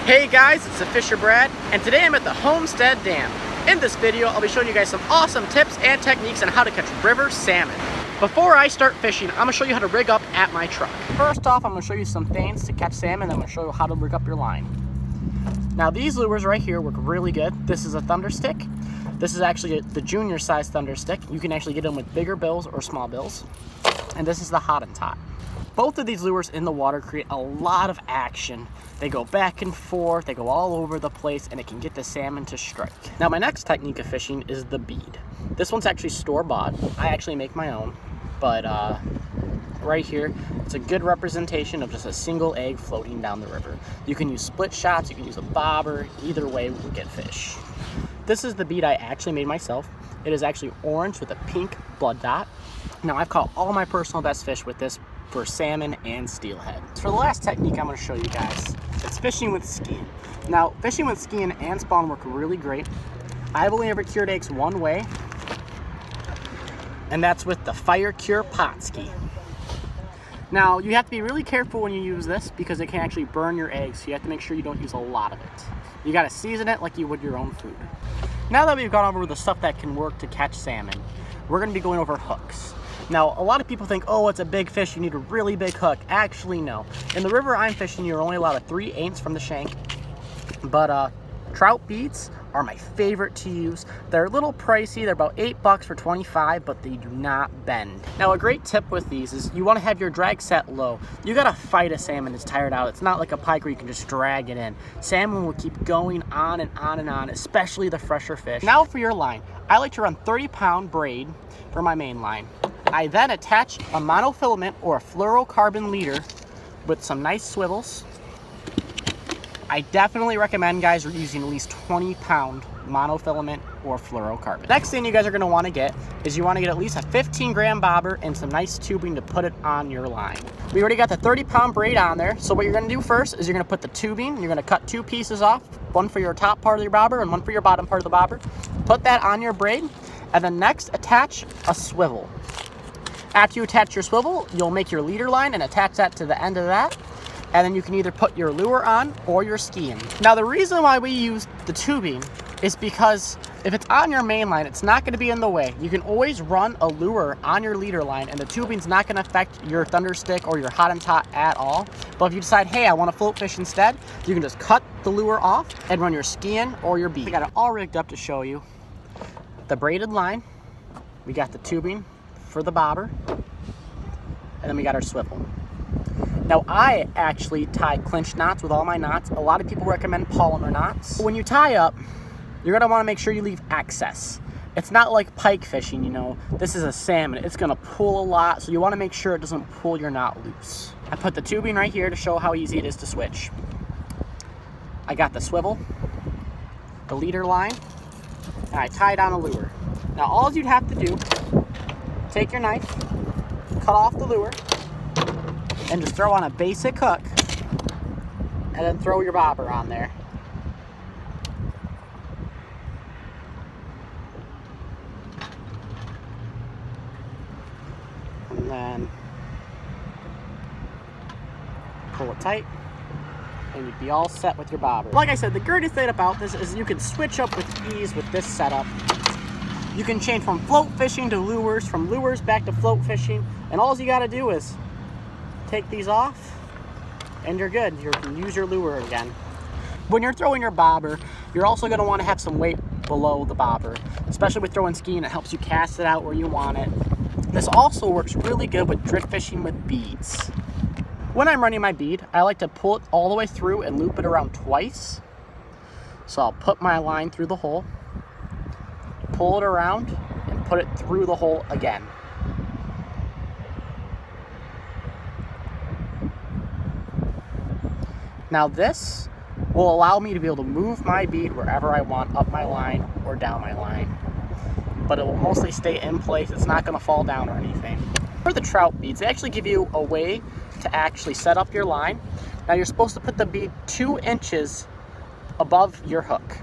Hey guys, it's the Fisher Brad, and today I'm at the Homestead Dam. In this video, I'll be showing you guys some awesome tips and techniques on how to catch river salmon. Before I start fishing, I'm going to show you how to rig up at my truck. First off, I'm going to show you some things to catch salmon, and I'm going to show you how to rig up your line. Now these lures right here work really good. This is a thunder stick. This is actually the junior size thunder stick. You can actually get them with bigger bills or small bills. And this is the hot and tot. Both of these lures in the water create a lot of action. They go back and forth, they go all over the place, and it can get the salmon to strike. Now my next technique of fishing is the bead. This one's actually store-bought. I actually make my own, but right here, it's a good representation of just a single egg floating down the river. You can use split shots, you can use a bobber, either way will get fish. This is the bead I actually made myself. It is actually orange with a pink blood dot. Now I've caught all my personal best fish with this for salmon and steelhead. For the last technique I'm going to show you guys, it's fishing with skein. Now fishing with skein and spawn work really great. I've only ever cured eggs one way, and that's with the Fire Cure pot ski. Now you have to be really careful when you use this because it can actually burn your eggs, so you have to make sure you don't use a lot of it. You got to season it like you would your own food. Now that we've gone over the stuff that can work to catch salmon, we're going to be going over hooks. Now, a lot of people think, oh, it's a big fish, you need a really big hook. Actually, no. In the river I'm fishing, you're only allowed a 3/8 from the shank. But trout beads are my favorite to use. They're a little pricey. They're about $8 for 25, but they do not bend. Now, a great tip with these is you want to have your drag set low. You got to fight a salmon that's tired out. It's not like a pike where you can just drag it in. Salmon will keep going on and on and on, especially the fresher fish. Now for your line. I like to run 30-pound braid for my main line. I then attach a monofilament or a fluorocarbon leader with some nice swivels. I definitely recommend guys using at least 20-pound monofilament or fluorocarbon. Next thing you guys are going to want to get is you want to get at least a 15-gram bobber and some nice tubing to put it on your line. We already got the 30-pound braid on there, so what you're going to do first is you're going to put the tubing, you're going to cut 2 pieces off, one for your top part of your bobber and one for your bottom part of the bobber. Put that on your braid, and then next attach a swivel. After you attach your swivel, you'll make your leader line and attach that to the end of that. And then you can either put your lure on or your skein. Now the reason why we use the tubing is because if it's on your main line, it's not going to be in the way. You can always run a lure on your leader line and the tubing's not going to affect your thunder stick or your hot and tot at all. But if you decide, hey, I want to float fish instead, you can just cut the lure off and run your skein or your bead. We got it all rigged up to show you the braided line. We got the tubing for the bobber, and then we got our swivel. Now I actually tie clinch knots with all my knots. A lot of people recommend polymer knots. When you tie up, you're gonna wanna make sure you leave access. It's not like pike fishing, you know. This is a salmon. It's gonna pull a lot, so you wanna make sure it doesn't pull your knot loose. I put the tubing right here to show how easy it is to switch. I got the swivel, the leader line, and I tie down a lure. Now all you'd have to do, take your knife, cut off the lure, and just throw on a basic hook, and then throw your bobber on there. And then pull it tight, and you'd be all set with your bobber. Like I said, the greatest thing about this is you can switch up with ease with this setup. You can change from float fishing to lures, from lures back to float fishing, and all you gotta do is take these off and you're good. You can use your lure again. When you're throwing your bobber, you're also going to want to have some weight below the bobber, especially with throwing skein. It helps you cast it out where you want it. This also works really good with drift fishing with beads. When I'm running my bead, I like to pull it all the way through and loop it around twice. So I'll put my line through the hole, pull it around, and put it through the hole again. Now this will allow me to be able to move my bead wherever I want, up my line or down my line. But it will mostly stay in place. It's not going to fall down or anything. For the trout beads, they actually give you a way to actually set up your line. Now you're supposed to put the bead 2 inches above your hook.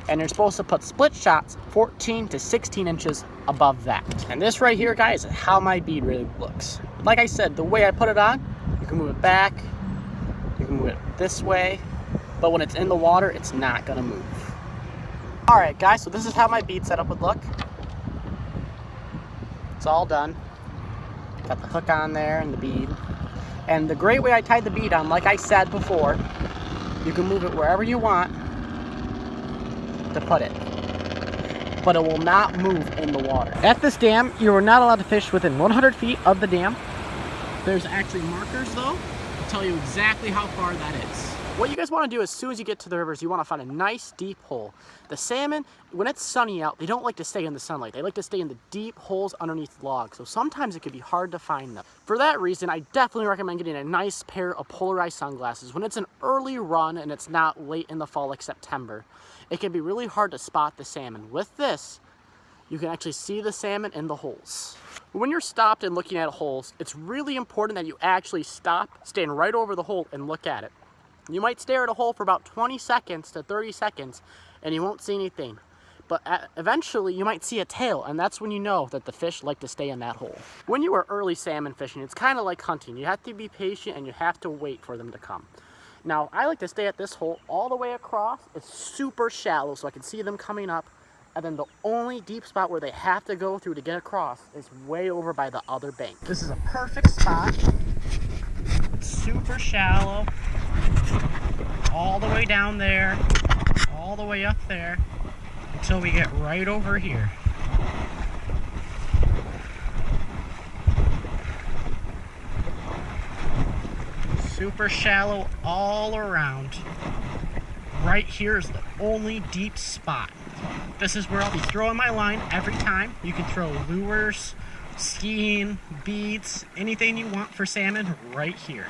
And you're supposed to put split shots 14 to 16 inches above that. And this right here, guys, is how my bead really looks. Like I said, the way I put it on, you can move it back, you can move it this way, but when it's in the water, it's not gonna move. All right, guys, so this is how my bead setup would look. It's all done. Got the hook on there and the bead. And the great way I tied the bead on, like I said before, you can move it wherever you want to put it, but it will not move in the water. At this dam, you are not allowed to fish within 100 feet of the dam. There's actually markers, though, to tell you exactly how far that is. What you guys want to do as soon as you get to the rivers, you want to find a nice deep hole. The salmon, when it's sunny out, they don't like to stay in the sunlight. They like to stay in the deep holes underneath logs, so sometimes it can be hard to find them. For that reason, I definitely recommend getting a nice pair of polarized sunglasses. When it's an early run and it's not late in the fall like September, it can be really hard to spot the salmon. With this, you can actually see the salmon in the holes. When you're stopped and looking at holes, it's really important that you actually stop, stand right over the hole, and look at it. You might stare at a hole for about 20 seconds to 30 seconds and you won't see anything. But eventually you might see a tail, and that's when you know that the fish like to stay in that hole. When you are early salmon fishing, it's kind of like hunting. You have to be patient and you have to wait for them to come. Now, I like to stay at this hole all the way across. It's super shallow so I can see them coming up. And then the only deep spot where they have to go through to get across is way over by the other bank. This is a perfect spot. It's super shallow. All the way down there, all the way up there, until we get right over here. Super shallow all around. Right here is the only deep spot. This is where I'll be throwing my line every time. You can throw lures, skiing, beads, anything you want for salmon right here.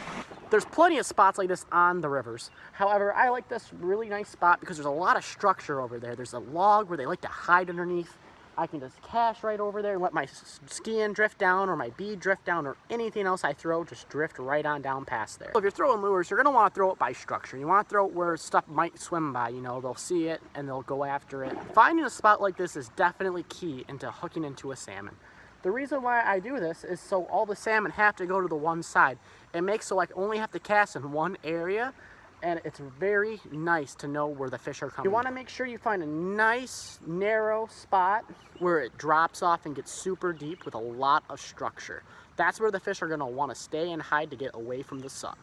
There's plenty of spots like this on the rivers. However, I like this really nice spot because there's a lot of structure over there. There's a log where they like to hide underneath. I can just cast right over there and let my skin drift down or my bead drift down or anything else I throw just drift right on down past there. So if you're throwing lures, you're gonna want to throw it by structure. You want to throw it where stuff might swim by, you know, they'll see it and they'll go after it. Finding a spot like this is definitely key into hooking into a salmon. The reason why I do this is so all the salmon have to go to the one side. It makes so I only have to cast in one area, and it's very nice to know where the fish are coming. You want to make sure you find a nice narrow spot where it drops off and gets super deep with a lot of structure. That's where the fish are going to want to stay and hide to get away from the sun.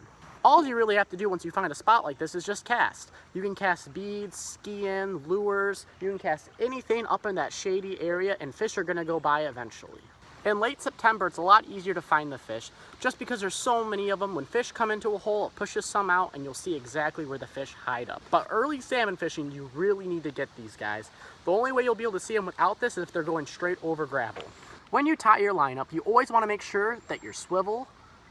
All you really have to do once you find a spot like this is just cast. You can cast beads, skin, lures, you can cast anything up in that shady area, and fish are going to go by eventually. In late September, it's a lot easier to find the fish just because there's so many of them. When fish come into a hole, it pushes some out and you'll see exactly where the fish hide up. But early salmon fishing, you really need to get these guys. The only way you'll be able to see them without this is if they're going straight over gravel. When you tie your line up, you always want to make sure that your swivel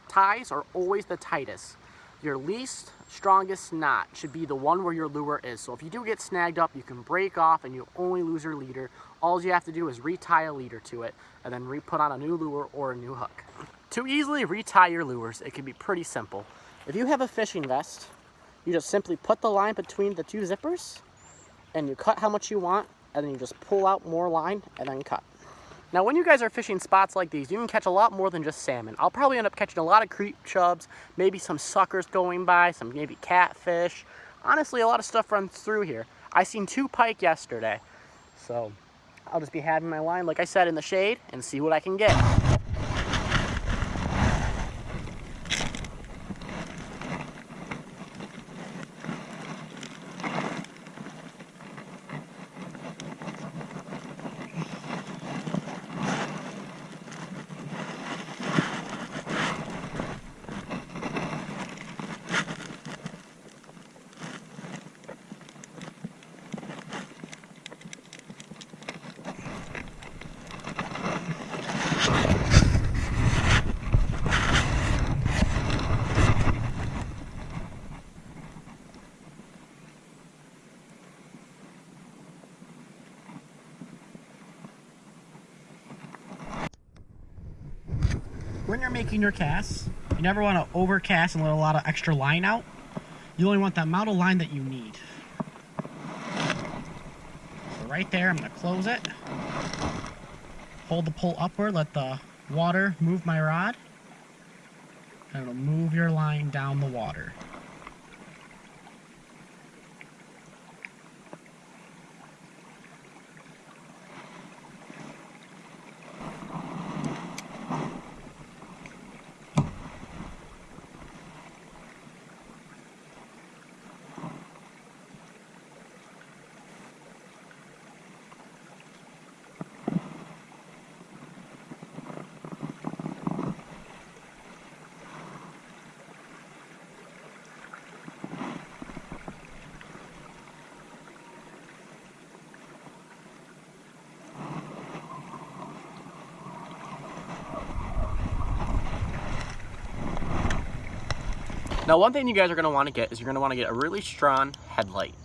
ties are always the tightest. Your least strongest knot should be the one where your lure is. So if you do get snagged up, you can break off and you only lose your leader. All you have to do is retie a leader to it and then re-put on a new lure or a new hook. To easily retie your lures, it can be pretty simple. If you have a fishing vest, you just simply put the line between the two zippers and you cut how much you want, and then you just pull out more line and then cut. Now, when you guys are fishing spots like these, you can catch a lot more than just salmon. I'll probably end up catching a lot of creep chubs, maybe some suckers going by, some maybe catfish. Honestly, a lot of stuff runs through here. I seen 2 pike yesterday. So I'll just be having my line, like I said, in the shade and see what I can get. When you're making your casts, you never want to overcast and let a lot of extra line out. You only want the amount of line that you need. So right there, I'm going to close it. Hold the pole upward, let the water move my rod. And it'll move your line down the water. Now, one thing you guys are going to want to get is you're going to want to get a really strong headlight.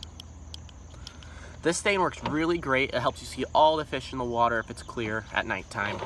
This stain works really great. It helps you see all the fish in the water if it's clear at nighttime.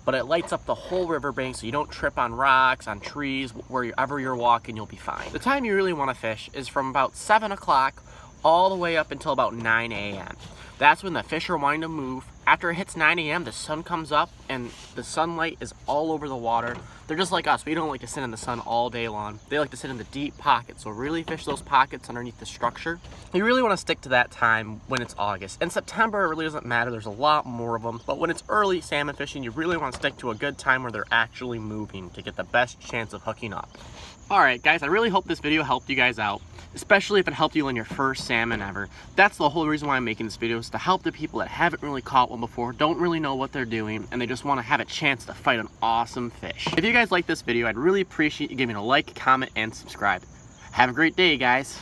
But it lights up the whole riverbank so you don't trip on rocks, on trees, wherever you're walking, you'll be fine. The time you really want to fish is from about 7 o'clock all the way up until about 9 a.m. That's when the fish are wanting to move. After it hits 9 a.m., the sun comes up and the sunlight is all over the water. They're just like us. We don't like to sit in the sun all day long. They like to sit in the deep pockets. So really fish those pockets underneath the structure. You really want to stick to that time when it's August. In September, it really doesn't matter. There's a lot more of them. But when it's early salmon fishing, you really want to stick to a good time where they're actually moving to get the best chance of hooking up. All right, guys, I really hope this video helped you guys out, especially if it helped you land your first salmon ever. That's the whole reason why I'm making this video, is to help the people that haven't really caught one before, don't really know what they're doing, and they just want to have a chance to fight an awesome fish. If you guys like this video, I'd really appreciate you giving a like, comment, and subscribe. Have a great day, guys.